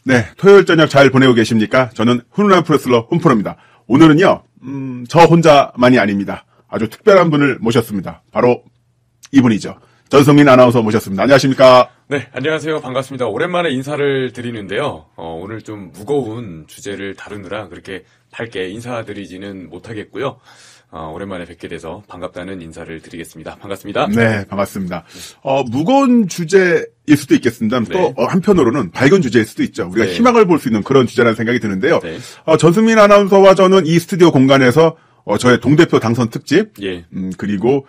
네, 토요일 저녁 잘 보내고 계십니까? 저는 훈훈한 프로레슬러 훈프로입니다. 오늘은요, 저 혼자만이 아닙니다. 아주 특별한 분을 모셨습니다. 바로 이분이죠. 전성민 아나운서 모셨습니다. 안녕하십니까? 네, 안녕하세요. 반갑습니다. 오랜만에 인사를 드리는데요. 오늘 좀 무거운 주제를 다루느라 그렇게 밝게 인사드리지는 못하겠고요. 오랜만에 뵙게 돼서 반갑다는 인사를 드리겠습니다. 반갑습니다. 네, 반갑습니다. 무거운 주제일 수도 있겠습니다. 네. 또 한편으로는 밝은 주제일 수도 있죠. 우리가 네. 희망을 볼 수 있는 그런 주제라는 생각이 드는데요. 네. 전승민 아나운서와 저는 이 스튜디오 공간에서 저의 동대표 당선 특집, 예. 그리고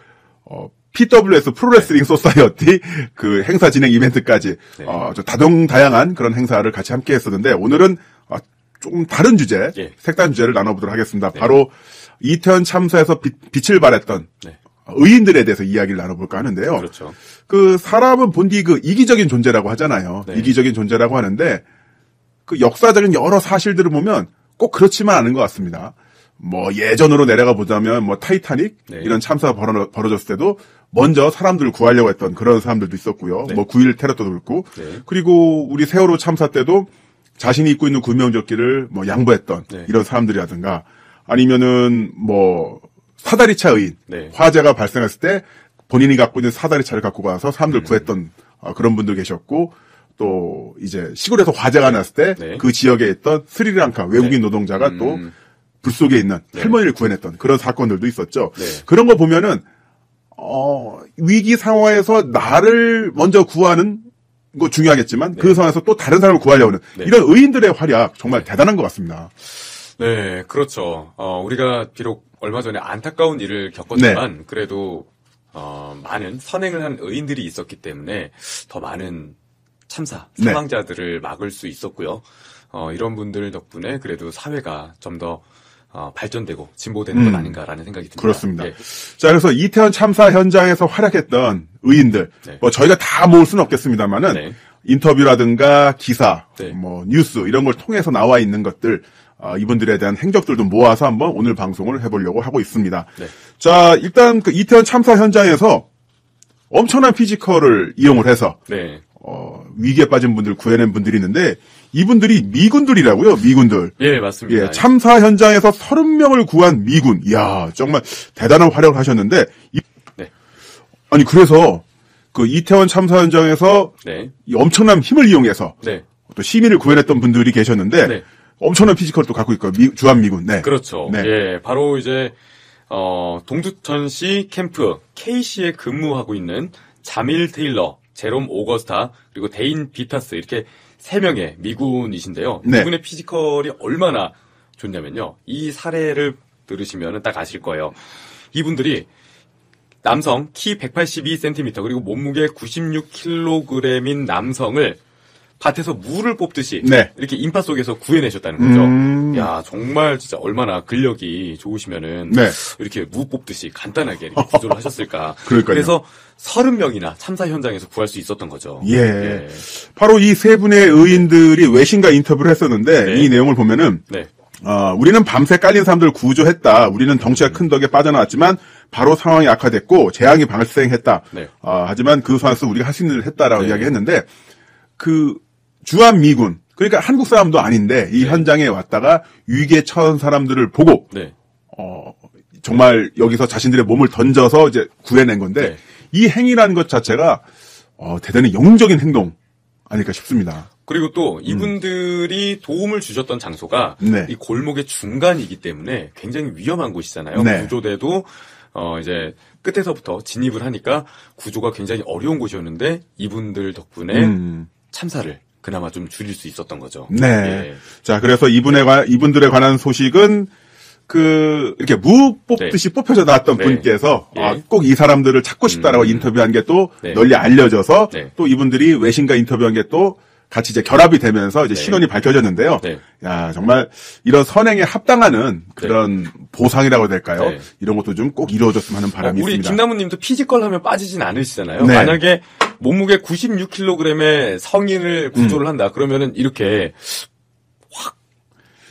PWS 프로레슬링 소사이어티 그 행사 진행 이벤트까지 네. 다양한 그런 행사를 같이 함께 했었는데 오늘은 조금 다른 주제, 예. 색다른 주제를 나눠보도록 하겠습니다. 네. 바로 이태원 참사에서 빛을 발했던 네. 의인들에 대해서 이야기를 나눠볼까 하는데요. 그렇죠. 그 사람은 본디 그 이기적인 존재라고 하잖아요. 네. 이기적인 존재라고 하는데 그 역사적인 여러 사실들을 보면 꼭 그렇지만 않은 것 같습니다. 뭐 예전으로 내려가 보자면 뭐 타이타닉 네. 이런 참사가 벌어졌을 때도 먼저 사람들을 구하려고 했던 그런 사람들도 있었고요. 네. 뭐 9.11 테러 때도 그렇고 네. 그리고 우리 세월호 참사 때도 자신이 입고 있는 구명조끼를 뭐 양보했던 네. 이런 사람들이라든가 아니면은 뭐 사다리차 의인 네. 화재가 발생했을 때 본인이 갖고 있는 사다리차를 갖고 가서 사람들 구했던 그런 분들 계셨고 또 이제 시골에서 화재가 났을 때 네. 그 지역에 있던 스리랑카 외국인 네. 노동자가 또 불 속에 있는 네. 할머니를 구해냈던 그런 사건들도 있었죠. 네. 그런 거 보면은 위기 상황에서 나를 먼저 구하는 거 중요하겠지만 네. 그 상황에서 또 다른 사람을 구하려고 하는 네. 이런 의인들의 활약 정말 대단한 것 같습니다. 네, 그렇죠. 우리가 비록 얼마 전에 안타까운 일을 겪었지만, 네. 그래도, 많은 선행을 한 의인들이 있었기 때문에 더 많은 참사, 네. 사망자들을 막을 수 있었고요. 이런 분들 덕분에 그래도 사회가 좀 더, 발전되고 진보되는 것 아닌가라는 생각이 듭니다. 그렇습니다. 네. 자, 그래서 이태원 참사 현장에서 활약했던 의인들, 네. 뭐 저희가 다 모을 수는 없겠습니다만은 네. 인터뷰라든가 기사, 네. 뭐 뉴스 이런 걸 통해서 나와 있는 것들, 이분들에 대한 행적들도 모아서 한번 오늘 방송을 해보려고 하고 있습니다. 네. 자, 일단 그 이태원 참사 현장에서 엄청난 피지컬을 이용을 해서 네. 위기에 빠진 분들 구해낸 분들이 있는데 이분들이 미군들이라고요, 미군들. 예, 맞습니다. 예, 참사 현장에서 30명을 구한 미군. 이야, 정말 대단한 활약을 하셨는데, 네. 아니, 그래서, 그 이태원 참사 현장에서 네. 이 엄청난 힘을 이용해서 네. 또 시민을 구해냈던 분들이 계셨는데, 네. 엄청난 피지컬도 갖고 있고, 주한미군. 네. 그렇죠. 네. 예, 바로 이제, 동두천시 캠프 K시에 근무하고 있는 자밀 테일러, 제롬 오거스타, 그리고 데인 비타스, 이렇게 3명의 미군이신데요. 네. 미군의 피지컬이 얼마나 좋냐면요. 이 사례를 들으시면 딱 아실 거예요. 이분들이 남성 키 182cm, 그리고 몸무게 96kg인 남성을 밭에서 물을 뽑듯이 네. 이렇게 인파 속에서 구해내셨다는 거죠. 야, 정말 진짜 얼마나 근력이 좋으시면은 네. 이렇게 무 뽑듯이 간단하게 이렇게 구조를 하셨을까. 그러니까요. 그래서 30명이나 참사 현장에서 구할 수 있었던 거죠. 예. 바로 이 세 분의 의인들이 외신과 인터뷰를 했었는데, 네. 이 내용을 보면은, 네. 우리는 밤새 깔린 사람들을 구조했다. 우리는 덩치가 큰 덕에 빠져나왔지만 바로 상황이 악화됐고 재앙이 발생했다. 네. 하지만 그 상황에서 우리가 할 수 있는 일을 했다라고 네. 이야기했는데 그 주한미군 그러니까 한국 사람도 아닌데 이 네. 현장에 왔다가 위기에 처한 사람들을 보고 네. 정말 여기서 자신들의 몸을 던져서 이제 구해낸 건데 네. 이 행위라는 것 자체가 대단히 영웅적인 행동 아닐까 싶습니다. 그리고 또 이분들이 도움을 주셨던 장소가 네. 이 골목의 중간이기 때문에 굉장히 위험한 곳이잖아요. 네. 구조대도 이제 끝에서부터 진입을 하니까 구조가 굉장히 어려운 곳이었는데 이분들 덕분에 참사를 그나마 좀 줄일 수 있었던 거죠. 네. 예. 자, 그래서 이분들에 관한 소식은 이렇게 무 뽑듯이 뽑혀져 나왔던 네. 분께서 예. 꼭 이 사람들을 찾고 싶다라고 인터뷰한 게 또 네. 널리 알려져서 네. 또 이분들이 외신과 인터뷰한 게 또 같이 이제 결합이 되면서 이제 네. 신원이 밝혀졌는데요. 네. 야, 정말 이런 선행에 합당하는 그런 보상이라고 해야 될까요? 네. 이런 것도 좀 꼭 이루어졌으면 하는 바람이 우리 있습니다. 김남훈님도 피지컬 하면 빠지진 않으시잖아요. 네. 만약에 몸무게 96kg의 성인을 구조를 한다. 그러면은 이렇게 확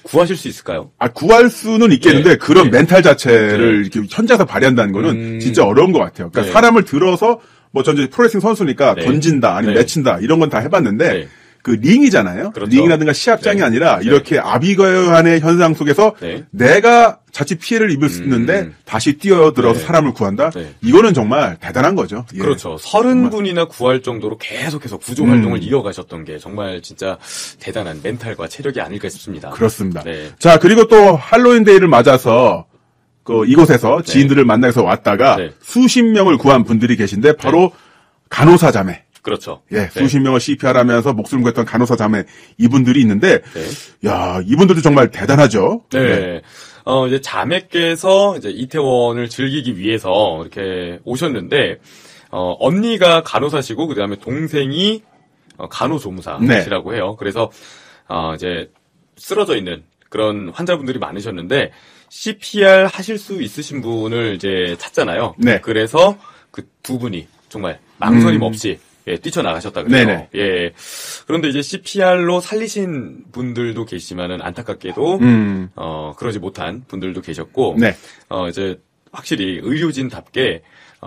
구하실 수 있을까요? 구할 수는 있겠는데 네. 그런 네. 멘탈 자체를 이렇게 현장에서 발휘한다는 거는 진짜 어려운 것 같아요. 그러니까 네. 사람을 들어서 뭐 전 이제 프로레슬링 선수니까 네. 던진다 아니면 네. 맺힌다 이런 건 다 해봤는데 네. 그 링이잖아요. 그렇죠. 링이라든가 시합장이 네. 아니라 네. 이렇게 아비규환의 현상 속에서 네. 내가 자칫 피해를 입을 수 있는데 다시 뛰어들어서 네. 사람을 구한다. 네. 이거는 정말 대단한 거죠. 예. 그렇죠. 30분이나 구할 정도로 계속해서 구조 활동을 이어가셨던 게 정말 진짜 대단한 멘탈과 체력이 아닐까 싶습니다. 그렇습니다. 네. 자, 그리고 또 할로윈 데이를 맞아서 이곳에서 지인들을 만나서 왔다가 네. 수십 명을 구한 분들이 계신데 바로 간호사 자매. 그렇죠. 예, 네. 수십 명을 CPR 하면서 목숨을 구했던 간호사 자매 이분들이 있는데 네. 야, 이분들도 정말 대단하죠. 네. 이제 자매께서 이제 이태원을 즐기기 위해서 이렇게 오셨는데, 언니가 간호사시고, 그 다음에 동생이 간호조무사시라고 해요. 그래서, 이제 쓰러져 있는 그런 환자분들이 많으셨는데, CPR 하실 수 있으신 분을 이제 찾잖아요. 네. 그래서 그 두 분이 정말 망설임 없이 예, 뛰쳐나가셨다 그래요. 네네. 예. 그런데 이제 CPR로 살리신 분들도 계시지만은 안타깝게도 그러지 못한 분들도 계셨고 네. 이제 확실히 의료진답게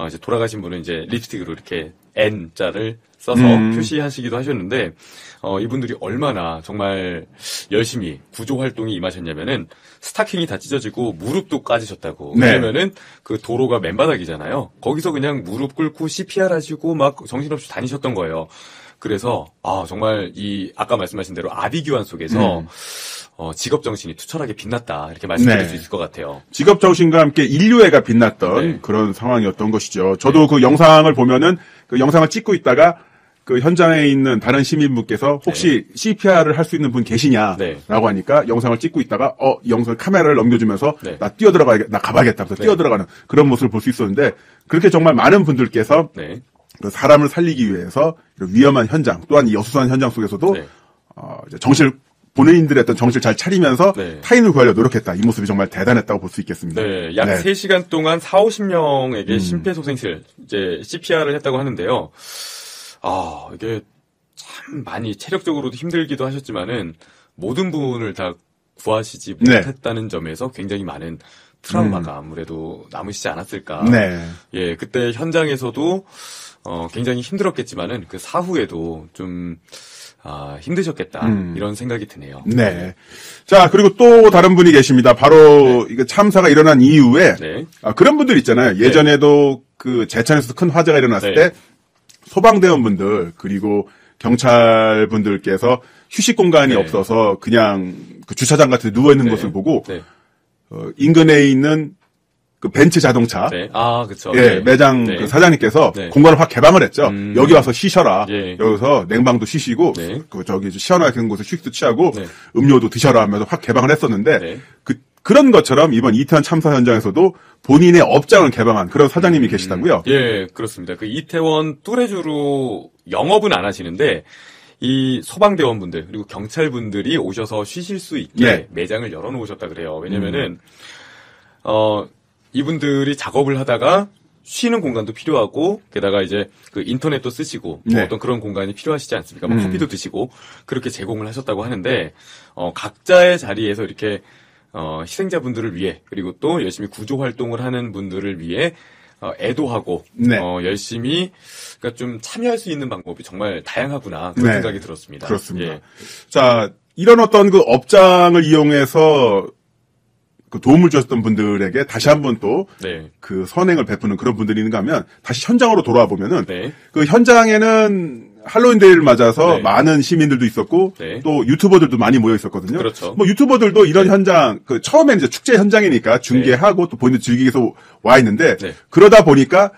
이제 돌아가신 분은 이제 립스틱으로 이렇게 N자를 써서 표시하시기도 하셨는데 이분들이 얼마나 정말 열심히 구조 활동에 임하셨냐면은 스타킹이 다 찢어지고 무릎도 까지셨다고. 네. 왜냐면은 그 도로가 맨바닥이잖아요. 거기서 그냥 무릎 꿇고 CPR 하시고 막 정신없이 다니셨던 거예요. 그래서 정말 이 아까 말씀하신 대로 아비규환 속에서 직업 정신이 투철하게 빛났다 이렇게 말씀드릴 네. 수 있을 것 같아요. 직업 정신과 함께 인류애가 빛났던 네. 그런 상황이었던 것이죠. 저도 그 영상을 보면은 그 영상을 찍고 있다가 그 현장에 있는 다른 시민분께서 혹시 CPR을 할 수 있는 분 계시냐라고 네. 하니까 영상을 찍고 있다가 이 영상 카메라를 넘겨주면서 네. 나 뛰어들어가야겠다, 나 가봐야겠다 하면서 네. 뛰어들어가는 그런 모습을 볼 수 있었는데 그렇게 정말 많은 분들께서 네. 그 사람을 살리기 위해서 이런 위험한 현장 또한 이 어수선한 현장 속에서도 네. 이제 본인들의 어떤 정신을 잘 차리면서 네. 타인을 구하려 노력했다. 이 모습이 정말 대단했다고 볼 수 있겠습니다. 네, 약 네. 3시간 동안 40~50명에게 심폐소생술, 이제 CPR을 했다고 하는데요. 이게 참 많이 체력적으로도 힘들기도 하셨지만은 모든 분을 다 구하시지 네. 못했다는 점에서 굉장히 많은 트라우마가 아무래도 남으시지 않았을까. 네. 예, 그때 현장에서도 굉장히 힘들었겠지만은 그 사후에도 좀 힘드셨겠다 이런 생각이 드네요. 네. 자, 그리고 또 다른 분이 계십니다. 바로 이거 참사가 일어난 이후에 네. 그런 분들 있잖아요. 예전에도 그 제천에서 큰 화재가 일어났을 네. 때 소방대원분들 그리고 경찰분들께서 휴식 공간이 네. 없어서 그냥 그 주차장 같은 데 누워 있는 네. 것을 보고 네. 인근에 있는 그 벤츠 자동차 네. 그쵸. 예, 네. 매장 네. 그 사장님께서 네. 공간을 확 개방을 했죠. 여기 와서 쉬셔라. 예. 여기서 냉방도 쉬시고 네. 그 저기 시원하게 한 곳에서 휴식도 취하고 네. 음료도 드셔라 하면서 확 개방을 했었는데 네. 그런 것처럼 이번 이태원 참사 현장에서도 본인의 업장을 개방한 그런 사장님이 계시다고요. 예, 그렇습니다. 그 이태원 뚜레주로 영업은 안 하시는데 이 소방대원분들 그리고 경찰분들이 오셔서 쉬실 수 있게 네. 매장을 열어놓으셨다 그래요. 왜냐면은 이분들이 작업을 하다가 쉬는 공간도 필요하고 게다가 이제 그 인터넷도 쓰시고 네. 어떤 그런 공간이 필요하시지 않습니까? 뭐 커피도 드시고 그렇게 제공을 하셨다고 하는데 각자의 자리에서 이렇게 희생자분들을 위해 그리고 또 열심히 구조 활동을 하는 분들을 위해 애도하고 네. 열심히 그러니까 좀 참여할 수 있는 방법이 정말 다양하구나 그런 네. 생각이 들었습니다. 그렇습니다. 예. 자, 이런 어떤 그 업장을 이용해서 그 도움을 주셨던 분들에게 다시 한번 또 네. 그 선행을 베푸는 그런 분들이 있는가 하면 다시 현장으로 돌아와 보면은 네. 그 현장에는 할로윈 데이를 맞아서 네. 많은 시민들도 있었고 네. 또 유튜버들도 많이 모여 있었거든요. 그렇죠. 뭐 유튜버들도 이런 네. 현장 그 처음에는 이제 축제 현장이니까 중계하고 또 본인들 즐기기 위해서 와 있는데 네. 그러다 보니까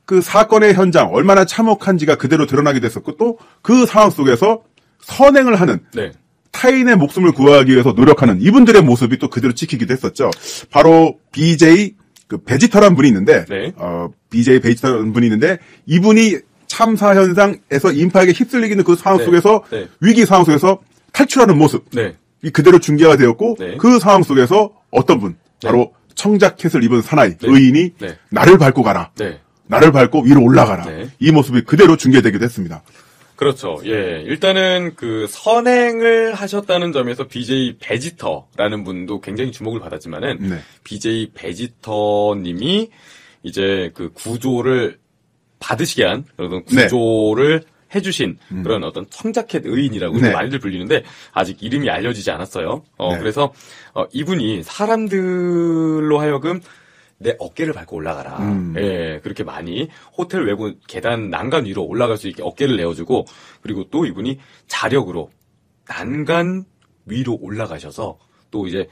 그 사건의 현장 얼마나 참혹한지가 그대로 드러나게 됐었고 또 그 상황 속에서 선행을 하는 네. 타인의 목숨을 구하기 위해서 노력하는 이분들의 모습이 또 그대로 찍히기도 했었죠. 바로 BJ 그 베지터라는 분이 있는데, 네. BJ 베지터라는 분이 있는데 이분이 참사 현장에서 인파에게 휩쓸리는 그 상황 네. 속에서 네. 위기 상황 속에서 탈출하는 모습 네. 이 그대로 중계가 되었고 네. 그 상황 속에서 어떤 분 바로 청자켓을 입은 사나이 네. 의인이 네. 나를 밟고 가라. 네. 나를 밟고 위로 올라가라. 네. 이 모습이 그대로 중계되기도 했습니다. 그렇죠. 예. 일단은 그 선행을 하셨다는 점에서 BJ 베지터라는 분도 굉장히 주목을 받았지만은 네. BJ 베지터님이 이제 그 구조를 받으시게 한 그런 구조를 해주신 그런 어떤 청자켓 의인이라고 네. 많이들 불리는데 아직 이름이 알려지지 않았어요. 네. 그래서 이분이 사람들로 하여금 내 어깨를 밟고 올라가라. 예, 그렇게 많이 호텔 외부 계단 난간 위로 올라갈 수 있게 어깨를 내어주고 그리고 또 이분이 자력으로 난간 위로 올라가셔서 또 이제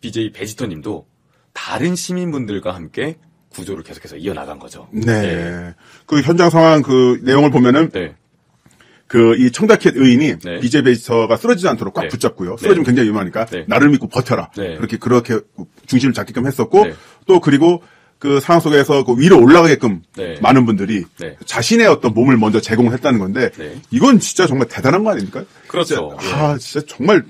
BJ 베지터님도 다른 시민분들과 함께 구조를 계속해서 이어나간 거죠. 네. 예. 그 현장 상황 그 내용을 보면은 네. 그 이 청자켓 의인이 네. BJ 베지터가 쓰러지지 않도록 꽉 네. 붙잡고요. 쓰러지면 네. 굉장히 위험하니까 네. 나를 믿고 버텨라. 네. 그렇게 중심을 잡게끔 했었고 네. 또 그리고 그 상황 속에서 그 위로 올라가게끔 네. 많은 분들이 네. 자신의 어떤 몸을 먼저 제공했다는 건데 네. 이건 진짜 정말 대단한 거 아닙니까? 그렇죠. 진짜, 진짜 정말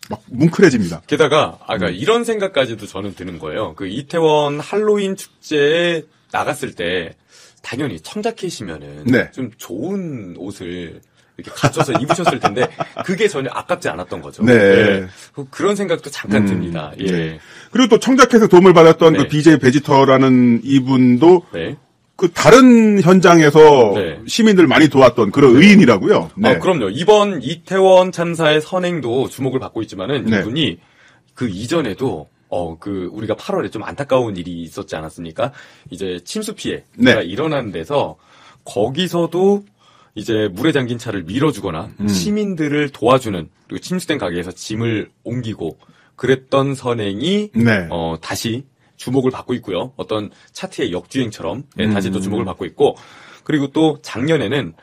막 뭉클해집니다. 게다가 아까 이런 생각까지도 저는 드는 거예요. 그 이태원 할로윈 축제에 나갔을 때 당연히 청자켓이면은 네. 좀 좋은 옷을 이렇게 갖춰서 입으셨을 텐데 그게 전혀 아깝지 않았던 거죠. 네. 예. 그런 생각도 잠깐 듭니다. 예. 네. 그리고 또 청자켓에 도움을 받았던 네. 그 BJ 베지터라는 이분도 네. 그 다른 현장에서 네. 시민들 많이 도왔던 그런 의인이라고요. 네. 그럼요. 이번 이태원 참사의 선행도 주목을 받고 있지만은 네. 이분이 그 이전에도 우리가 8월에 좀 안타까운 일이 있었지 않았습니까? 이제 침수 피해가 네. 일어난 데서 거기서도 이제 물에 잠긴 차를 밀어주거나 시민들을 도와주는 그리고 침수된 가게에서 짐을 옮기고 그랬던 선행이 네. 다시 주목을 받고 있고요. 어떤 차트의 역주행처럼 다시 또 주목을 받고 있고 그리고 또 작년에는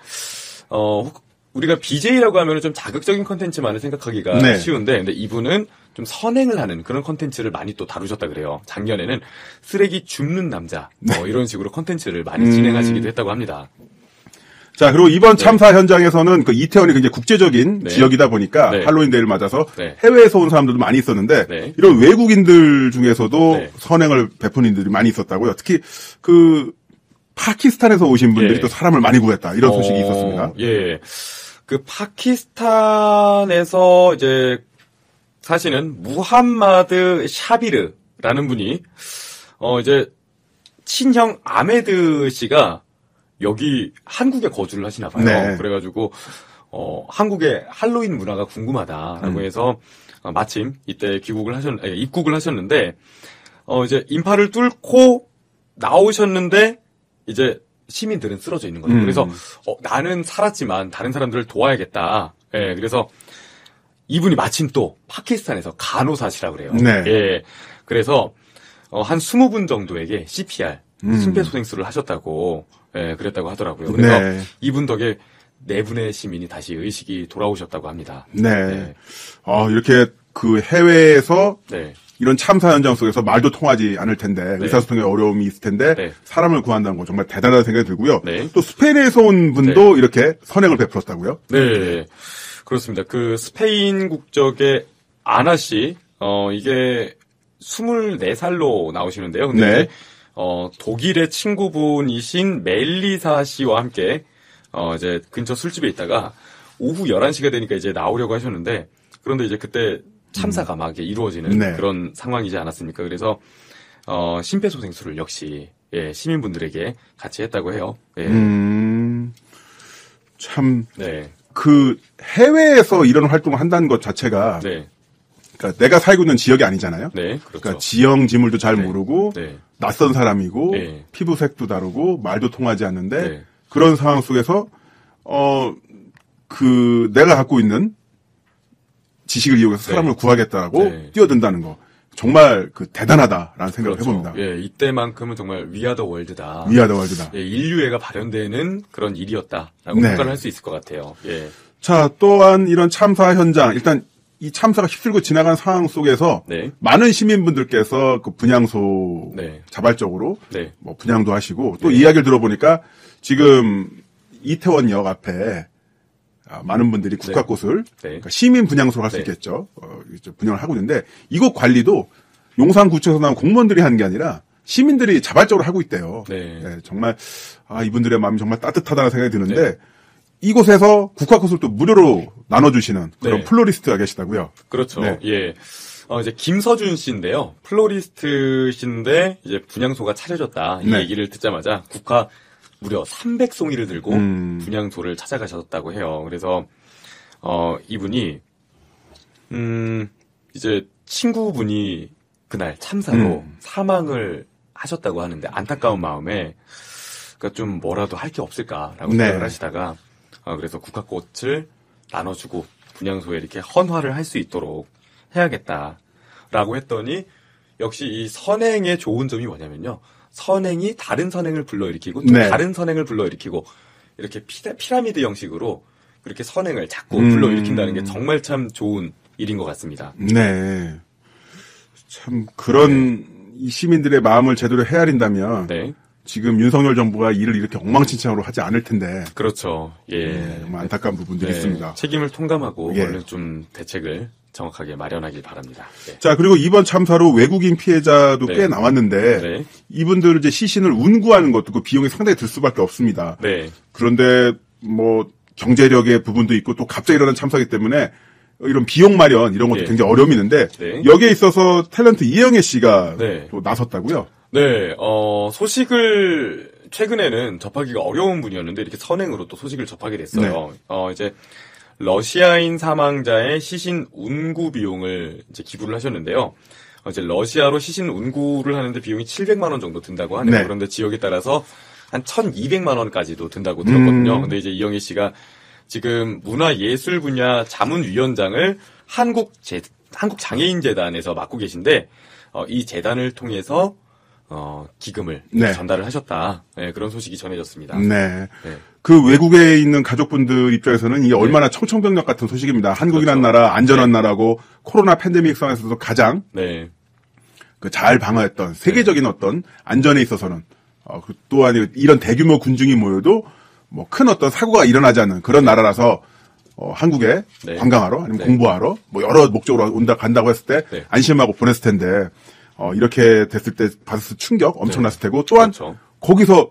우리가 BJ라고 하면 좀 자극적인 컨텐츠만을 생각하기가 네. 쉬운데 근데 이분은 좀 선행을 하는 그런 컨텐츠를 많이 또 다루셨다 그래요. 작년에는 쓰레기 줍는 남자 이런 식으로 컨텐츠를 많이 진행하시기도 했다고 합니다. 자, 그리고 이번 참사 현장에서는 그 이태원이 굉장히 국제적인 네. 지역이다 보니까 네. 할로윈 데이를 맞아서 네. 해외에서 온 사람들도 많이 있었는데 네. 이런 외국인들 중에서도 네. 선행을 베푼 인들이 많이 있었다고요. 특히 그 파키스탄에서 오신 분들이 예. 또 사람을 많이 구했다. 이런 소식이 있었습니다. 예. 그 파키스탄에서 이제 사실은 무함마드 샤비르라는 분이 이제 친형 아메드 씨가 여기 한국에 거주를 하시나 봐요. 네. 그래가지고 한국의 할로윈 문화가 궁금하다라고 해서 마침 이때 입국을 하셨는데 이제 인파를 뚫고 나오셨는데 이제 시민들은 쓰러져 있는 거예요. 그래서 나는 살았지만 다른 사람들을 도와야겠다. 예, 그래서 이분이 마침 또 파키스탄에서 간호사시라 그래요. 네. 예, 그래서 한 20분 정도에게 CPR 심폐소생술을 하셨다고 그랬다고 하더라고요. 그래서 네. 이분 덕에 4분의 시민이 다시 의식이 돌아오셨다고 합니다. 네. 이렇게 그 해외에서 네. 이런 참사 현장 속에서 말도 통하지 않을 텐데 네. 의사소통에 어려움이 있을 텐데 네. 사람을 구한다는 건 정말 대단하다는 생각이 들고요. 네. 또 스페인에서 온 분도 이렇게 선행을 베풀었다고요? 네, 그렇습니다. 그 스페인 국적의 아나 씨, 이게 24살로 나오시는데요. 근데 네. 이제, 독일의 친구분이신 멜리사 씨와 함께, 이제 근처 술집에 있다가 오후 11시가 되니까 이제 나오려고 하셨는데, 그런데 이제 그때 참사가 막 이루어지는 네. 그런 상황이지 않았습니까? 그래서, 심폐소생술을 역시, 시민분들에게 같이 했다고 해요. 예. 참, 네. 그 해외에서 이런 활동을 한다는 것 자체가 네. 그러니까 내가 살고 있는 지역이 아니잖아요. 네. 그렇죠. 그러니까 지형 지물도 잘 네. 모르고 네. 낯선 사람이고 네. 피부색도 다르고 말도 통하지 않는데 네. 그런 상황 속에서 그 내가 갖고 있는 지식을 이용해서 사람을 네. 구하겠다고 네. 뛰어든다는 거 정말 그 대단하다라는 생각을 그렇죠. 해봅니다. 예, 이때만큼은 정말 위아더 월드다. 위아더 월드다. 예, 인류애가 발현되는 그런 일이었다라고 네. 평가를 할 수 있을 것 같아요. 예. 자, 또한 이런 참사 현장, 일단 이 참사가 휩쓸고 지나간 상황 속에서 네. 많은 시민분들께서 그 분향소 네. 자발적으로 네. 뭐 분향도 하시고 또 네. 이야기를 들어보니까 지금 이태원역 앞에 많은 분들이 국화꽃을 네. 그러니까 시민 분향소로 할 수 네. 있겠죠. 이제 분양을 하고 있는데 이곳 관리도 용산구청에서 나온 공무원들이 하는 게 아니라 시민들이 자발적으로 하고 있대요. 네. 네, 정말 이분들의 마음이 정말 따뜻하다는 생각이 드는데 네. 이곳에서 국화꽃을 또 무료로 나눠주시는 그런 네. 플로리스트가 계시다고요. 그렇죠. 네. 예. 이제 김서준 씨인데요. 플로리스트신데 이제 분향소가 차려졌다. 이 네. 얘기를 듣자마자 국화 무려 300송이를 들고 분향소를 찾아가셨다고 해요. 그래서 이분이 이제 친구분이 그날 참사로 사망을 하셨다고 하는데 안타까운 마음에 그러니까 좀 뭐라도 할 게 없을까라고 생각을 하시다가 그래서 국화꽃을 나눠주고 분향소에 이렇게 헌화를 할 수 있도록 해야겠다라고 했더니 역시 이 선행의 좋은 점이 뭐냐면요. 선행이 다른 선행을 불러일으키고 또 다른 선행을 불러일으키고 이렇게 피라미드 형식으로 그렇게 선행을 자꾸 불러일으킨다는 게 정말 참 좋은 일인 것 같습니다. 네. 참 그런 이 시민들의 마음을 제대로 헤아린다면 지금 윤석열 정부가 일을 이렇게 엉망진창으로 하지 않을 텐데. 그렇죠. 예. 정말 안타까운 부분들이 있습니다. 책임을 통감하고 얼른 좀 대책을 정확하게 마련하길 바랍니다. 자, 그리고 이번 참사로 외국인 피해자도 꽤 나왔는데 이분들 이제 시신을 운구하는 것도 그 비용이 상당히 들 수밖에 없습니다. 그런데 뭐 경제력의 부분도 있고 또 갑자기 일어난 참사이기 때문에 이런 비용 마련 이런 것도 굉장히 어려움이 있는데 여기에 있어서 탤런트 이영애 씨가 또 나섰다고요? 네, 소식을 최근에는 접하기가 어려운 분이었는데 이렇게 선행으로 또 소식을 접하게 됐어요. 이제 러시아인 사망자의 시신 운구 비용을 이제 기부를 하셨는데요. 이제 러시아로 시신 운구를 하는데 비용이 700만 원 정도 든다고 하네요. 그런데 지역에 따라서 한 1,200만 원까지도 든다고 들었거든요. 근데 이제 이영희 씨가 지금 문화예술 분야 자문위원장을 한국장애인재단에서 맡고 계신데 이 재단을 통해서 기금을 전달을 하셨다. 그런 소식이 전해졌습니다. 그 외국에 있는 가족분들 입장에서는 이게 얼마나 청천벽력 같은 소식입니다. 한국이란 나라, 안전한 나라고 코로나 팬데믹 상황에서도 가장 그 잘 방어했던 세계적인 어떤 안전에 있어서는 또한 이런 대규모 군중이 모여도 뭐 큰 어떤 사고가 일어나지 않는 그런 나라라서 한국에 관광하러 아니면 공부하러 뭐 여러 목적으로 간다고 했을 때 안심하고 보냈을 텐데 이렇게 됐을 때 받았을 충격 엄청났을 테고 또한 거기서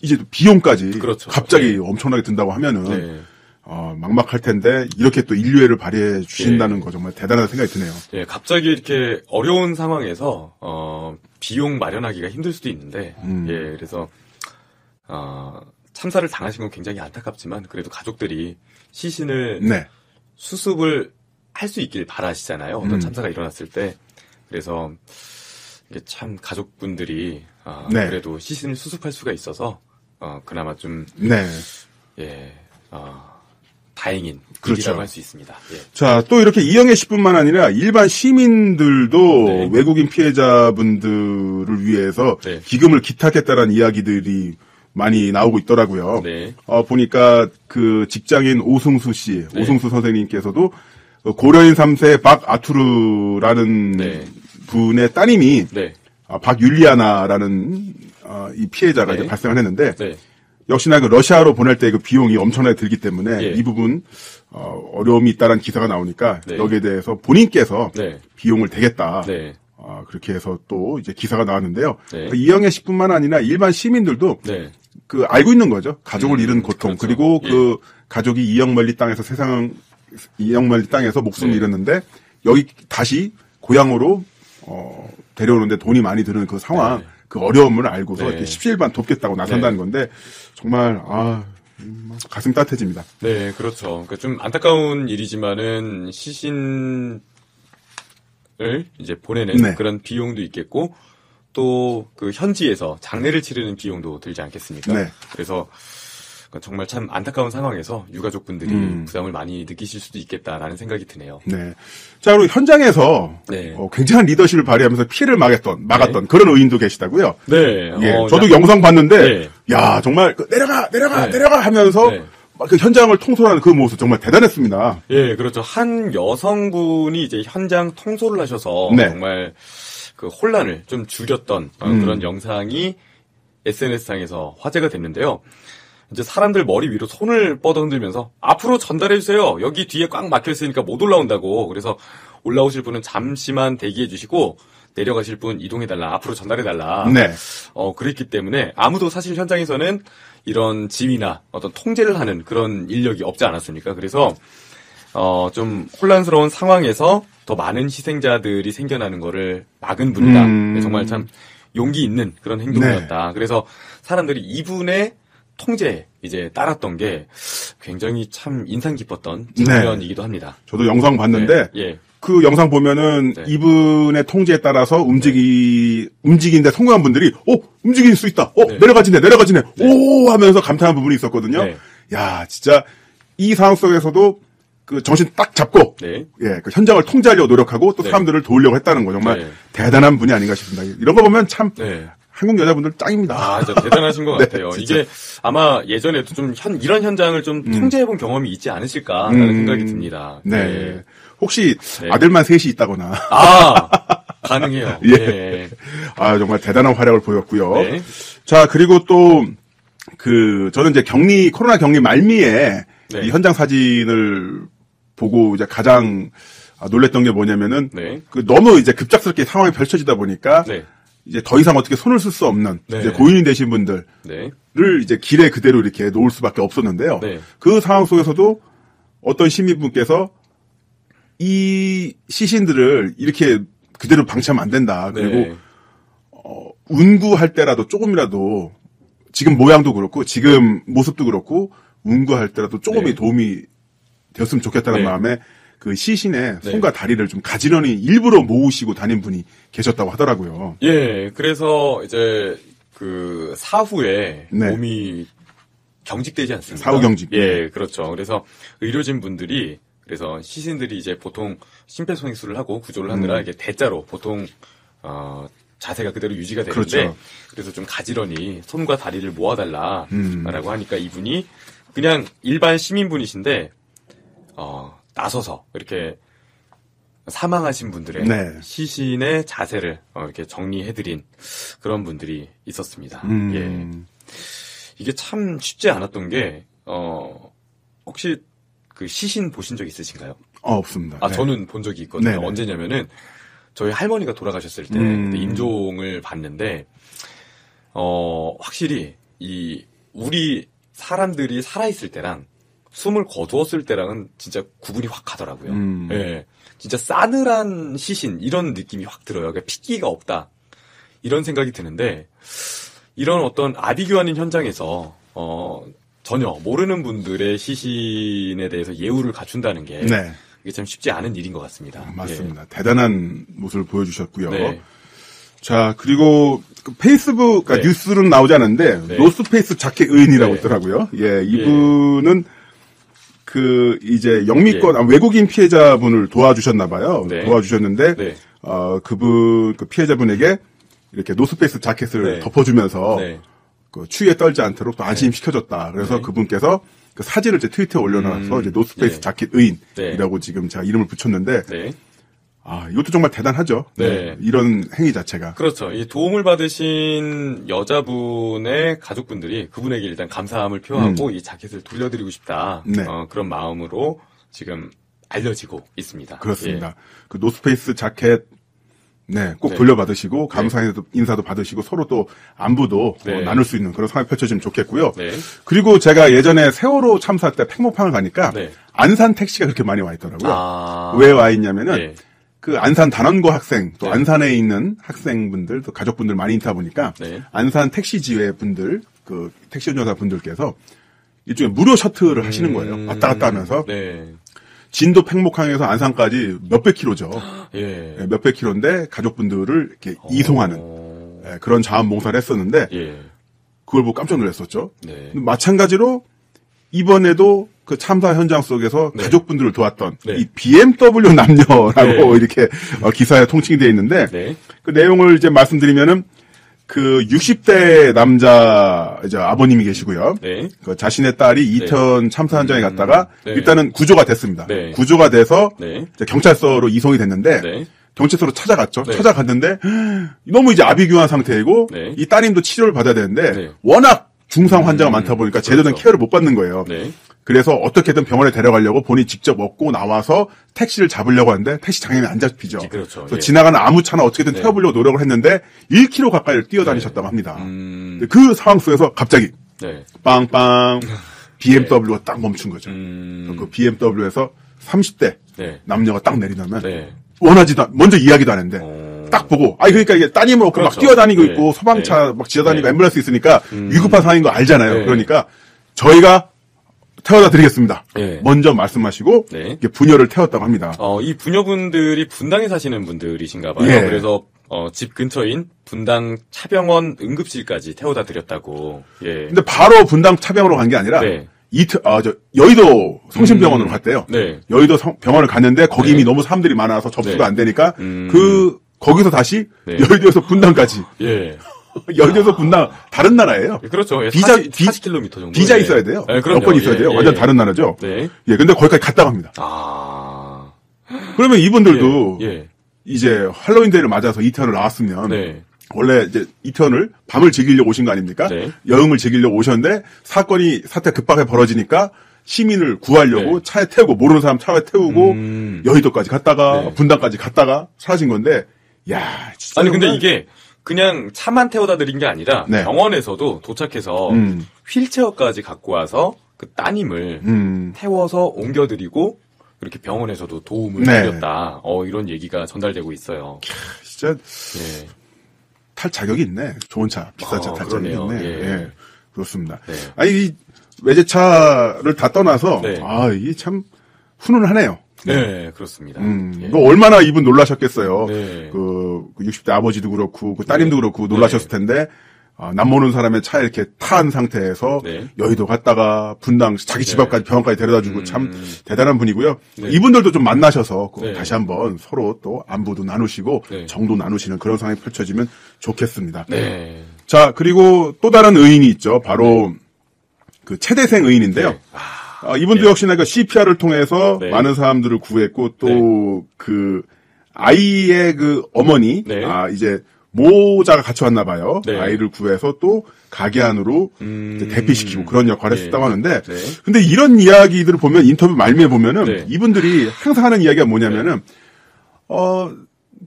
이제 비용까지 갑자기 엄청나게 든다고 하면은 막막할 텐데 이렇게 또 인류애를 발휘해 주신다는 거 정말 대단하다는 생각이 드네요. 갑자기 이렇게 어려운 상황에서 비용 마련하기가 힘들 수도 있는데 그래서 참사를 당하신 건 굉장히 안타깝지만 그래도 가족들이 시신을 수습을 할 수 있길 바라시잖아요. 어떤 참사가 일어났을 때. 그래서 이게 참 가족분들이 그래도 시신을 수습할 수가 있어서 그나마 좀 다행인 일이라고 할 수 있습니다. 자, 또 이렇게 이영애 씨뿐만 아니라 일반 시민들도 외국인 피해자분들을 위해서 기금을 기탁했다라는 이야기들이 많이 나오고 있더라고요. 보니까 그 직장인 오승수 씨, 오승수 선생님께서도 고려인 3세 박아투르라는 분의 따님이 박율리아나라는 이 피해자가 이제 발생을 했는데 역시나 그 러시아로 보낼 때 그 비용이 엄청나게 들기 때문에 이 부분 어려움이 있다라는 기사가 나오니까 여기에 대해서 본인께서 비용을 대겠다. 그렇게 해서 또 이제 기사가 나왔는데요. 이영애 씨뿐만 아니라 일반 시민들도 그 알고 있는 거죠. 가족을 잃은 고통 그리고 그 가족이 이영멀리 땅에서 목숨을 잃었는데 여기 다시 고향으로 데려오는데 돈이 많이 드는 그 상황, 그 어려움을 알고서 이렇게 십시일반 돕겠다고 나선다는 건데 정말 가슴 따뜻해집니다. 네, 그렇죠. 그러니까 좀 안타까운 일이지만은 시신을 이제 보내는 그런 비용도 있겠고 또 그 현지에서 장례를 치르는 비용도 들지 않겠습니까? 그래서 정말 참 안타까운 상황에서 유가족분들이 부담을 많이 느끼실 수도 있겠다라는 생각이 드네요. 자, 그리고 현장에서 굉장한 리더십을 발휘하면서 피해를 막았던 그런 의인도 계시다고요. 저도 영상 봤는데 야 정말 내려가 하면서 그 현장을 통솔하는 그 모습 정말 대단했습니다. 그렇죠. 한 여성분이 이제 현장 통솔을 하셔서 정말 그 혼란을 좀 줄였던 그런 영상이 SNS상에서 화제가 됐는데요. 이제 사람들 머리 위로 손을 뻗어 흔들면서 앞으로 전달해주세요. 여기 뒤에 꽉 막혀있으니까 못 올라온다고. 그래서 올라오실 분은 잠시만 대기해 주시고 내려가실 분 이동해달라. 앞으로 전달해달라. 그랬기 때문에 아무도 사실 현장에서는 이런 지휘나 어떤 통제를 하는 그런 인력이 없지 않았습니까? 그래서 좀 혼란스러운 상황에서 더 많은 희생자들이 생겨나는 거를 막은 분이다. 정말 참 용기 있는 그런 행동이었다. 그래서 사람들이 이분의 통제에 이제 따랐던 게 굉장히 참 인상 깊었던 장면이기도 합니다. 저도 영상 봤는데 그 영상 보면은 이분의 통제에 따라서 움직이는데 성공한 분들이 움직일 수 있다. 내려가지네. 오 하면서 감탄한 부분이 있었거든요. 야, 진짜 이 상황 속에서도 그 정신 딱 잡고 그 현장을 통제하려고 노력하고 또 사람들을 도우려고 했다는 거 정말 대단한 분이 아닌가 싶습니다. 이런 거 보면 참 한국 여자분들 짱입니다. 아, 진짜 대단하신 것 같아요. 이게 아마 예전에도 좀 이런 현장을 좀 통제해본 경험이 있지 않으실까라는 생각이 듭니다. 혹시 아들만 셋이 있다거나. 가능해요. 아, 정말 대단한 활약을 보였고요. 자, 그리고 또, 저는 이제 코로나 격리 말미에 이 현장 사진을 보고 이제 가장 놀랬던 게 뭐냐면은, 너무 이제 급작스럽게 상황이 펼쳐지다 보니까, 이제 더 이상 어떻게 손을 쓸 수 없는 이제 고인이 되신 분들을 이제 길에 그대로 이렇게 놓을 수밖에 없었는데요. 그 상황 속에서도 어떤 시민분께서 이 시신들을 이렇게 그대로 방치하면 안 된다. 그리고 운구할 때라도 조금이라도 지금 모양도 그렇고 지금 모습도 그렇고 운구할 때라도 조금이 도움이 되었으면 좋겠다는 마음에 그 시신의 손과 다리를 좀 가지런히 일부러 모으시고 다닌 분이 계셨다고 하더라고요. 그래서 이제 그 사후에 몸이 경직되지 않습니까? 사후 경직. 그렇죠. 그래서 의료진 분들이 그래서 시신들이 이제 보통 심폐소생술을 하고 구조를 하느라 이렇게 대자로 보통 자세가 그대로 유지가 되는데 그래서 좀 가지런히 손과 다리를 모아달라라고 하니까 이분이 그냥 일반 시민분이신데 나서서 이렇게 사망하신 분들의 시신의 자세를 이렇게 정리해드린 그런 분들이 있었습니다. 이게 참 쉽지 않았던 게 혹시 그 시신 보신 적 있으신가요? 없습니다. 저는 본 적이 있거든요. 언제냐면은 저희 할머니가 돌아가셨을 때 임종을 봤는데 확실히 우리 사람들이 살아있을 때랑 숨을 거두었을 때랑은 진짜 구분이 확 가더라고요. 진짜 싸늘한 시신 이런 느낌이 확 들어요. 그러니까 핏기가 없다 이런 생각이 드는데 이런 어떤 아비규환인 현장에서 전혀 모르는 분들의 시신에 대해서 예우를 갖춘다는 게 이게 참 쉽지 않은 일인 것 같습니다. 맞습니다. 대단한 모습을 보여주셨고요. 자, 그리고 페이스북 뉴스는 나오지 않은데 노스페이스 자켓 의인이라고 있더라고요. 이분은 이제 영미권 외국인 피해자분을 도와주셨나봐요. 도와주셨는데 그분 피해자분에게 이렇게 노스페이스 자켓을 덮어주면서 그 추위에 떨지 않도록 또 안심시켜줬다. 그래서 그분께서 그 사진을 이제 트위터에 올려놔서 이제 노스페이스 자켓 의인이라고 지금 제가 이름을 붙였는데 이것도 정말 대단하죠. 이런 행위 자체가. 그렇죠. 이 도움을 받으신 여자분의 가족분들이 그분에게 일단 감사함을 표하고 이 자켓을 돌려드리고 싶다. 그런 마음으로 지금 알려지고 있습니다. 그렇습니다. 그 노스페이스 자켓 꼭 돌려받으시고 감사 인사도 받으시고 서로 또 안부도 나눌 수 있는 그런 상황이 펼쳐지면 좋겠고요. 그리고 제가 예전에 세월호 참사 때 팽목항을 가니까 안산 택시가 그렇게 많이 와 있더라고요. 왜 와 있냐면은 그 안산 단원고 학생 또 안산에 있는 학생분들 또 가족분들 많이 있다 보니까 안산 택시 지회 분들 그 택시 운전사 분들께서 일종의 무료 셔틀을 하시는 거예요. 왔다 갔다 하면서 진도 팽목항에서 안산까지 몇백 킬로죠. 몇백 킬로인데 가족분들을 이렇게 이송하는 그런 자원봉사를 했었는데 그걸 보고 깜짝 놀랐었죠. 마찬가지로 이번에도 그 참사 현장 속에서 가족분들을 도왔던 이 BMW 남녀라고 이렇게 기사에 통칭이 되어 있는데 그 내용을 이제 말씀드리면은 그 60대 남자 이제 아버님이 계시고요. 그 자신의 딸이 이태원 참사 현장에 갔다가 일단은 구조가 됐습니다. 구조가 돼서 이제 경찰서로 이송이 됐는데 경찰서로 찾아갔죠. 찾아갔는데 너무 이제 아비규환 상태이고 이 따님도 치료를 받아야 되는데 워낙 중상 환자가 많다 보니까 제대로 된 케어를 못 받는 거예요. 그래서 어떻게든 병원에 데려가려고 본인이 직접 먹고 나와서 택시를 잡으려고 하는데 택시 장애인이 안 잡히죠. 그래서 지나가는 아무 차나 어떻게든 태워보려고 노력을 했는데 1km 가까이를 뛰어다니셨다고 합니다. 그 상황 속에서 갑자기 빵빵 BMW가 딱 멈춘 거죠. 그 BMW에서 30대 남녀가 딱 내리려면 먼저 이야기도 안 했는데 딱 보고, 그러니까 이게 따님으로 그렇죠. 막 뛰어다니고 네. 있고, 소방차 막 지어다니고 네. 앰뷸런스 있으니까 위급한 상황인 거 알잖아요. 그러니까 저희가 태워다 드리겠습니다. 네. 먼저 말씀하시고, 네. 이게 부녀를 태웠다고 합니다. 이 부녀분들이 분당에 사시는 분들이신가 봐요. 예. 그래서 집 근처인 분당 차병원 응급실까지 태워다 드렸다고. 예. 근데 바로 분당 차병으로 간 게 아니라, 네. 여의도 성심병원으로 갔대요. 네. 여의도 병원을 갔는데 거기 네. 이미 너무 사람들이 많아서 접수가 네. 안 되니까 거기서 다시 네. 여의도에서 분당까지. 예. 여의도에서 분당 다른 나라예요. 그렇죠. 예, 비자 40km 정도. 비자 예. 있어야 돼요. 예, 그럼요. 여권이 있어야 돼요. 예, 완전 예. 다른 나라죠. 네. 예, 근데 거기까지 갔다 갑니다. 그러면 이분들도 예. 이제 할로윈데이를 맞아서 이태원을 나왔으면 네. 원래 이제 이태원을 밤을 즐기려고 오신 거 아닙니까? 네. 여흥을 즐기려고 오셨는데 사태 급하게 벌어지니까 시민을 구하려고 네. 차에 태우고 모르는 사람 차에 태우고 여의도까지 갔다가 네. 분당까지 갔다가 사라진 건데 야 진짜 아니 근데 정말 이게 그냥 차만 태워다 드린 게 아니라 네. 병원에서도 도착해서 휠체어까지 갖고 와서 그 따님을 태워서 옮겨드리고 이렇게 병원에서도 도움을 네. 드렸다. 이런 얘기가 전달되고 있어요. 진짜 예. 탈 자격이 있네. 좋은 차, 비싼 차 탈 자격이 그러네요. 있네. 예. 예. 그렇습니다. 네. 이 외제차를 다 떠나서 네. 이게 참 훈훈하네요. 네, 그렇습니다. 예. 이거 얼마나 이분 놀라셨겠어요. 네. 그 60대 아버지도 그렇고 그 따님도 그렇고 놀라셨을 텐데 남모르는 사람의 차에 이렇게 탄 상태에서 네. 여의도 갔다가 분당 자기 집 앞까지 병원까지 데려다주고 참 대단한 분이고요. 네. 이분들도 좀 만나셔서 네. 다시 한번 서로 또 안부도 나누시고 네. 정도 나누시는 그런 상황이 펼쳐지면 좋겠습니다. 네. 자, 그리고 또 다른 의인이 있죠. 바로 그 최대생 의인인데요. 네. 이분도 네. 역시나 그 CPR을 통해서 네. 많은 사람들을 구했고 또 그 아이의 그 어머니 네. 이제 모자가 같이 왔나 봐요. 네. 아이를 구해서 또 가게 안으로 이제 대피시키고 그런 역할을 네. 했다고 하는데 네. 근데 이런 이야기들을 보면 인터뷰 말미에 보면은 네. 이분들이 항상 하는 이야기가 뭐냐면은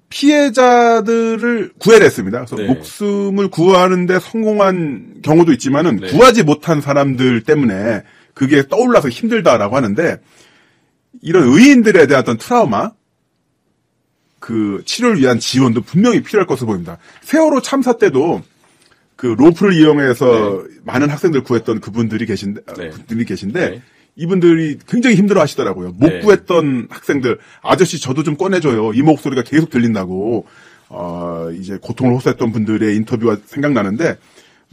피해자들을 구해냈습니다. 그래서 네. 목숨을 구하는데 성공한 경우도 있지만은 네. 구하지 못한 사람들 때문에 그게 떠올라서 힘들다라고 하는데 이런 의인들에 대한 어떤 트라우마, 그 치료를 위한 지원도 분명히 필요할 것으로 보입니다. 세월호 참사 때도 그 로프를 이용해서 많은 학생들 구했던 그분들이 계신데, 네. 이분들이 굉장히 힘들어 하시더라고요. 못 네. 구했던 학생들, 아저씨 저도 좀 꺼내줘요. 이 목소리가 계속 들린다고, 이제 고통을 호소했던 분들의 인터뷰가 생각나는데,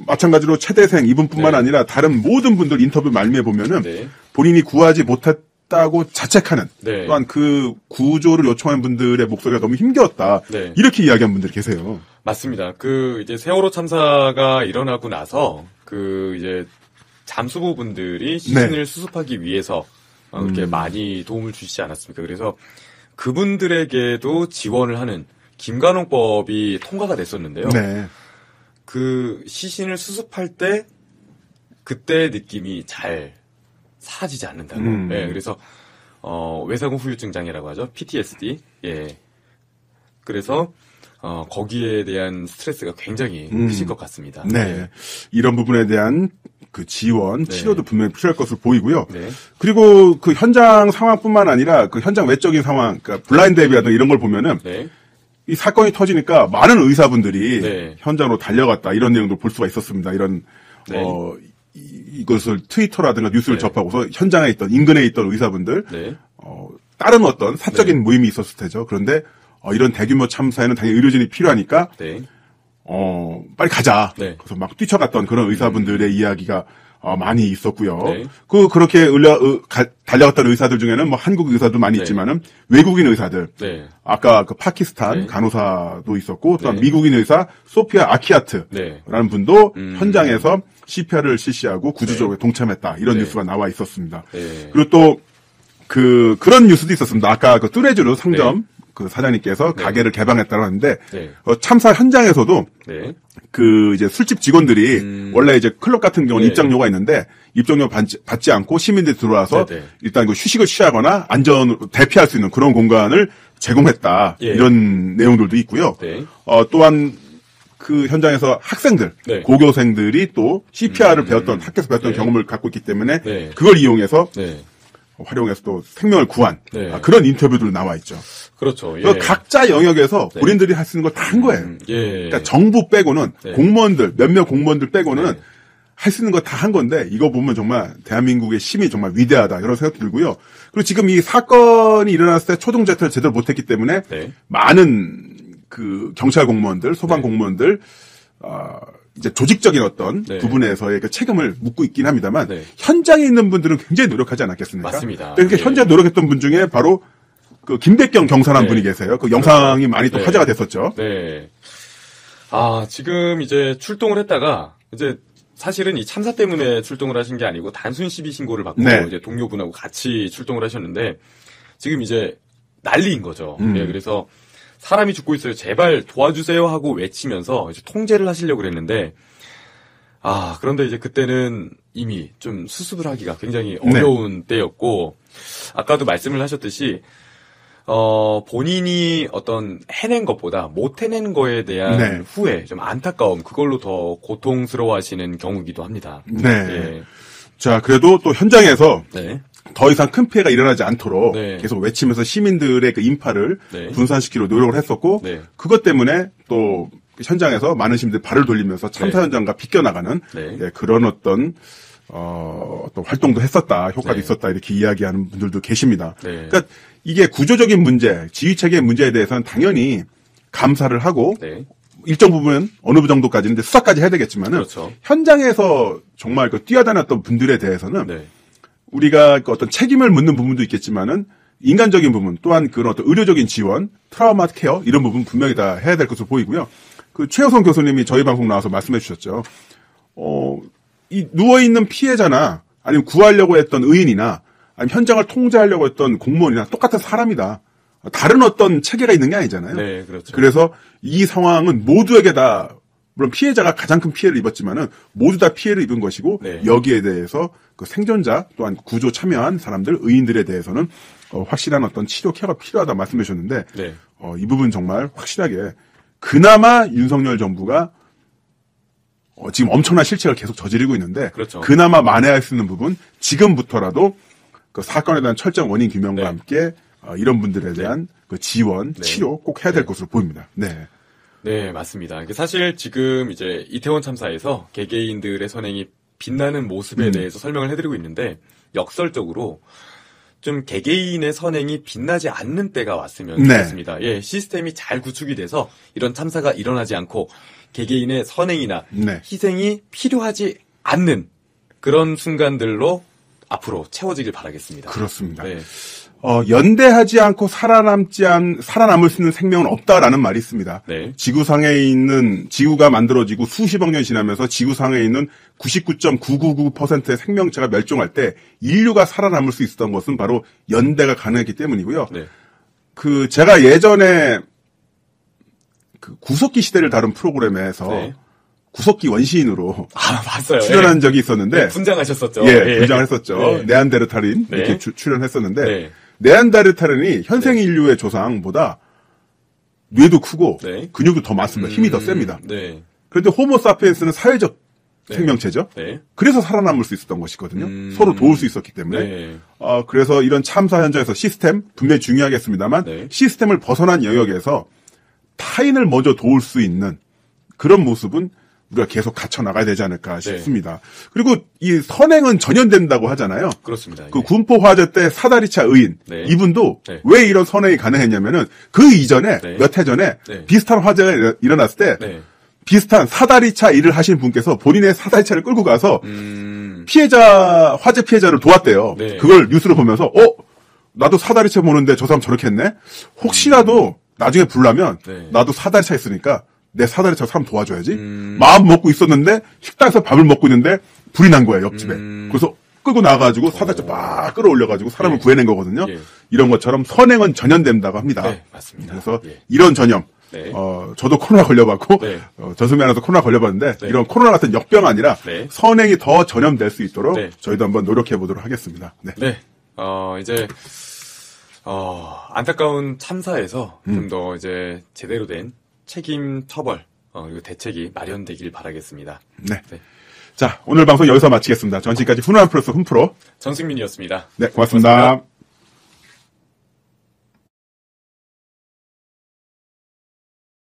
마찬가지로 최대생 이분뿐만 네. 아니라 다른 모든 분들 인터뷰 말미에 보면은 네. 본인이 구하지 못했다고 자책하는 네. 또한 그 구조를 요청하는 분들의 목소리가 너무 힘겨웠다. 네. 이렇게 이야기한 분들이 계세요. 맞습니다. 이제 세월호 참사가 일어나고 나서 이제 잠수부 분들이 시신을 네. 수습하기 위해서 이렇게 많이 도움을 주시지 않았습니까? 그래서 그분들에게도 지원을 하는 김관홍법이 통과가 됐었는데요. 네. 그 시신을 수습할 때 그때의 느낌이 잘 사라지지 않는다고. 예, 그래서 외상후 후유증 장애라고 하죠. PTSD. 예. 그래서 거기에 대한 스트레스가 굉장히 크실 것 같습니다. 네. 예. 이런 부분에 대한 그 지원, 네. 치료도 분명히 필요할 것으로 보이고요. 네. 그리고 그 현장 상황뿐만 아니라 그 현장 외적인 상황, 그러니까 블라인드 앱이라든가 이런 걸 보면은 네. 이 사건이 터지니까 많은 의사분들이 네. 현장으로 달려갔다 이런 내용도 볼 수가 있었습니다. 이런 네. 이것을 트위터라든가 뉴스를 네. 접하고서 현장에 있던 인근에 있던 의사분들 네. 다른 어떤 사적인 네. 모임이 있었을 테죠. 그런데 이런 대규모 참사에는 당연히 의료진이 필요하니까 네. 빨리 가자. 네. 그래서 막 뛰쳐갔던 그런 의사분들의 이야기가 많이 있었고요. 네. 그렇게 달려갔던 의사들 중에는 뭐 한국 의사도 많이 네. 있지만은 외국인 의사들. 네. 아까 그 파키스탄 네. 간호사도 있었고 또한 네. 미국인 의사 소피아 아키아트라는 네. 분도 현장에서 CPR을 실시하고 구조조에 동참했다. 이런 네. 뉴스가 나와 있었습니다. 네. 그리고 또 그런 뉴스도 있었습니다. 아까 그 뚜레쥬르 상점 그 사장님께서 네. 가게를 개방했다고 하는데 네. 참사 현장에서도 네. 그 이제 술집 직원들이 원래 이제 클럽 같은 경우는 네. 입장료가 있는데 입장료 받지 않고 시민들이 들어와서 네, 네. 일단 그 휴식을 취하거나 대피할 수 있는 그런 공간을 제공했다. 예. 이런 내용들도 있고요. 네. 또한 그 현장에서 학생들, 네. 고교생들이 또 CPR을 배웠던 학교에서 배웠던 네. 경험을 갖고 있기 때문에 네. 그걸 이용해서 네. 활용해서 또 생명을 구한 네. 그런 인터뷰들 나와 있죠. 그렇죠. 예. 그래서 각자 영역에서 네. 본인들이 할 수 있는 걸 다 한 거예요. 예. 그러니까 정부 빼고는 네. 공무원들 몇몇 공무원들 빼고는 네. 할 수 있는 거 다 한 건데 이거 보면 정말 대한민국의 힘이 정말 위대하다 이런 생각 들고요. 그리고 지금 이 사건이 일어났을 때 초동 제태를 제대로 못했기 때문에 네. 많은 그 경찰 공무원들, 소방 공무원들 이제 조직적인 어떤 네. 부분에서의 그 책임을 묻고 있긴 합니다만 네. 현장에 있는 분들은 굉장히 노력하지 않았겠습니까? 맞습니다. 그러니까 예. 현장에 노력했던 분 중에 바로 그 김백경 경사란 네. 분이 계세요. 그 영상이 많이 또 네. 화제가 됐었죠. 네. 지금 이제 출동을 했다가 이제 사실은 이 참사 때문에 출동을 하신 게 아니고 단순 시비 신고를 받고 네. 이제 동료분하고 같이 출동을 하셨는데 지금 이제 난리인 거죠. 네, 그래서 사람이 죽고 있어요. 제발 도와주세요 하고 외치면서 이제 통제를 하시려고 그랬는데 그런데 이제 그때는 이미 좀 수습을 하기가 굉장히 어려운 때였고 아까도 말씀을 하셨듯이 본인이 어떤 해낸 것보다 못 해낸 거에 대한 네. 후회, 좀 안타까움, 그걸로 더 고통스러워 하시는 경우이기도 합니다. 네. 예. 자, 그래도 또 현장에서 네. 더 이상 큰 피해가 일어나지 않도록 네. 계속 외치면서 시민들의 그 인파를 네. 분산시키려 노력을 했었고 네. 그것 때문에 또 현장에서 많은 시민들이 발을 돌리면서 참사 네. 현장과 비껴나가는 네. 예, 그런 어떤 또 활동도 했었다, 효과도 네. 있었다 이렇게 이야기하는 분들도 계십니다. 네. 그러니까 이게 구조적인 문제, 지휘체계의 문제에 대해서는 당연히 감사를 하고 네. 일정 부분은 어느 정도까지는 이제 수사까지 해야 되겠지만은 그렇죠. 현장에서 정말 그 뛰어다녔던 분들에 대해서는 네. 우리가 그 어떤 책임을 묻는 부분도 있겠지만은 인간적인 부분 또한 그런 어떤 의료적인 지원, 트라우마 케어 이런 부분 분명히 다 해야 될 것으로 보이고요. 그 최호성 교수님이 저희 방송 나와서 말씀해 주셨죠. 이 누워 있는 피해자나 아니면 구하려고 했던 의인이나 아니면 현장을 통제하려고 했던 공무원이나 똑같은 사람이다. 다른 어떤 체계가 있는 게 아니잖아요. 네, 그렇죠. 그래서 이 상황은 모두에게 다 물론 피해자가 가장 큰 피해를 입었지만은 모두 다 피해를 입은 것이고 네. 여기에 대해서 그 생존자 또한 구조 참여한 사람들 의인들에 대해서는 확실한 어떤 치료 케어가 필요하다 말씀해 주셨는데 네. 이 부분 정말 확실하게 그나마 윤석열 정부가 지금 엄청난 실책을 계속 저지르고 있는데 그렇죠. 그나마 만회할 수 있는 부분 지금부터라도 그 사건에 대한 철저한 원인 규명과 네. 함께 이런 분들에 대한 그 지원, 네. 치료 꼭 해야 될 네. 것으로 보입니다. 네. 네, 맞습니다. 사실 지금 이제 이태원 참사에서 개개인들의 선행이 빛나는 모습에 대해서 설명을 해드리고 있는데 역설적으로 좀 개개인의 선행이 빛나지 않는 때가 왔으면 네. 좋겠습니다. 예, 시스템이 잘 구축이 돼서 이런 참사가 일어나지 않고 개개인의 선행이나 네. 희생이 필요하지 않는 그런 순간들로 앞으로 채워지길 바라겠습니다. 그렇습니다. 네. 연대하지 않고 살아남을 수 있는 생명은 없다라는 말이 있습니다. 네. 지구가 만들어지고 수십억 년이 지나면서 지구상에 있는 99.999%의 생명체가 멸종할 때 인류가 살아남을 수 있었던 것은 바로 연대가 가능했기 때문이고요. 네. 제가 예전에 그 구석기 시대를 다룬 프로그램에서 네. 구석기 원시인으로 봤어요. 출연한 예. 적이 있었는데 네, 분장하셨었죠. 예, 분장을 했었죠. 네. 네안데르탈인 네. 이렇게 출연했었는데 네. 네안데르탈인이 현생 인류의 조상보다 뇌도 크고 네. 근육도 더 많습니다. 힘이 더 셉니다. 네. 그런데 호모사피엔스는 사회적 네. 생명체죠. 네. 그래서 살아남을 수 있었던 것이거든요. 서로 도울 수 있었기 때문에. 네. 그래서 이런 참사 현장에서 시스템 분명히 중요하겠습니다만 네. 시스템을 벗어난 영역에서 타인을 먼저 도울 수 있는 그런 모습은 우리가 계속 갖춰 나가야 되지 않을까 싶습니다. 그리고 이 선행은 전염된다고 하잖아요. 그렇습니다. 그 군포 화재 때 사다리차 의인 네. 이분도 네. 왜 이런 선행이 가능했냐면은 그 이전에 네. 몇 해 전에 네. 비슷한 화재가 일어났을 때 네. 비슷한 사다리차 일을 하신 분께서 본인의 사다리차를 끌고 가서 화재 피해자를 도왔대요. 네. 그걸 뉴스를 보면서 나도 사다리차 보는데 저 사람 저렇게 했네. 혹시라도 나중에 불나면 네. 나도 사다리차 있으니까 내 사다리차 사람 도와줘야지. 마음 먹고 있었는데 식당에서 밥을 먹고 있는데 불이 난 거예요, 옆집에. 그래서 끌고 나가가지고 사다리차 막 끌어올려가지고 사람을 예. 구해낸 거거든요. 예. 이런 것처럼 선행은 전염된다고 합니다. 네, 맞습니다. 그래서 예. 이런 전염. 네. 저도 코로나 걸려봤고, 네. 전수미 아나운서 코로나 걸려봤는데, 네. 이런 코로나 같은 역병 아니라, 네. 선행이 더 전염될 수 있도록, 네. 저희도 한번 노력해보도록 하겠습니다. 네. 네. 이제, 안타까운 참사에서 좀 더 이제 제대로 된 책임 처벌, 그리고 대책이 마련되길 바라겠습니다. 네. 네. 자, 오늘 방송 여기서 마치겠습니다. 전 지금까지 훈훈한 프로스 훈프로. 전승민이었습니다. 네, 고맙습니다.